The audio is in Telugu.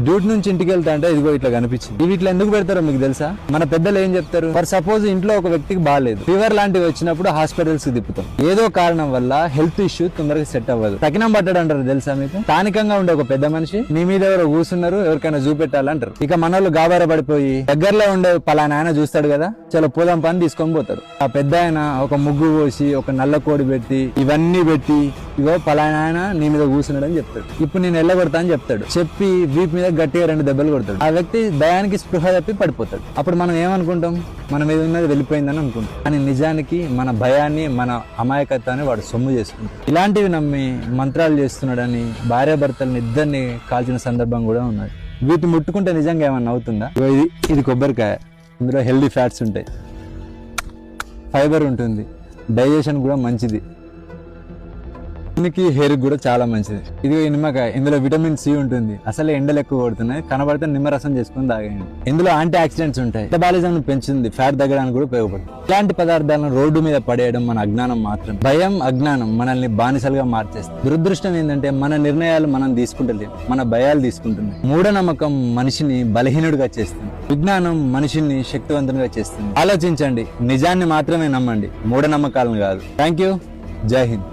డ్యూటీ నుంచి ఇంటికి వెళ్తా అంటే ఇదిగో ఇట్లా కనిపించింది. ఇవి ఇట్లా ఎందుకు పెడతారో మీకు తెలుసా? మన పెద్దలు ఏం చెప్తారు, ఫర్ సపోజ్ ఇంట్లో ఒక వ్యక్తికి బాగాలేదు, ఫీవర్ లాంటివి వచ్చినప్పుడు హాస్పిటల్స్ కి తిప్పుతాం. ఏదో కారణం వల్ల హెల్త్ ఇష్యూ తొందరగా సెట్ అవ్వదు, తగినం పట్టడు అంటారు తెలుసా మీకు? స్థానికంగా ఉండే ఒక పెద్ద మనిషి నీ మీద ఎవరో కూర్చున్నారు, ఎవరికైనా చూపెట్టాలంటారు. ఇక మనోళ్ళు గాబార పడిపోయి దగ్గరలో ఉండే పలానా ఆయన చూస్తాడు కదా, చలో పోదాం పని తీసుకొని పోతారు. ఆ పెద్ద ఆయన ఒక ముగ్గు పోసి ఒక నల్ల కోడి పెట్టి ఇవన్నీ పెట్టి ఇగో పలానా ఆయన నీ మీద కూర్చున్నాడు అని చెప్తాడు. ఇప్పుడు నేను ఎల్లగొడతా అని చెప్తాడు. చెప్పి వీపు మీద గట్టిగా 2 దెబ్బలు కొడతాడు. ఆ వ్యక్తి దయానికి స్పృహ తప్పి పడిపోతాడు. అప్పుడు మనం ఏమనుకుంటాం, మన మీద ఉన్నది వెళ్ళిపోయిందని అనుకుంటాం. కానీ నిజానికి మన భయాన్ని, మన అమాయకత్వాన్ని వాడు సొమ్ము చేసుకుంటాడు. ఇలాంటివి నమ్మి మంత్రాలు చేస్తున్నాడని భార్యాభర్తలను ఇద్దరిని కాల్చిన సందర్భం కూడా ఉన్నది. వీటిని ముట్టుకుంటే నిజంగా ఏమన్నా అవుతుందా? ఇది కొబ్బరికాయ, ఇందులో హెల్దీ ఫ్యాట్స్ ఉంటాయి, ఫైబర్ ఉంటుంది, డైజెషన్ కూడా మంచిది, హెయిర్ కూడా చాలా మంచిది. ఇది నిమ్మకాయ, ఇందులో విటమిన్ సి ఉంటుంది. అసలే ఎండలు ఎక్కువ కొడుతున్నాయి, కనబడితే నిమ్మరసం చేసుకుని తాగండి. ఇందులో యాంటీ ఆక్సిడెంట్స్ ఉంటాయి, మెటబాలిజం పెంచుతుంది, ఫ్యాట్ తగ్గడానికి కూడా ఉపయోగపడుతుంది. ఇలాంటి పదార్థాలను రోడ్డు మీద పడేయడం మన అజ్ఞానం మాత్రం. భయం, అజ్ఞానం మనల్ని బానిసలుగా మార్చేస్తుంది. దురదృష్టం ఏంటంటే మన నిర్ణయాలు మనం తీసుకుంటలేము, మన భయాలు తీసుకుంటున్నాయి. మూఢనమ్మకం మనిషిని బలహీనుడిగా చేస్తుంది, విజ్ఞానం మనిషిని శక్తివంతునిగా చేస్తుంది. ఆలోచించండి, నిజాన్ని మాత్రమే నమ్మండి, మూఢనమ్మకాలను కాదు. Thank you. జై హింద్.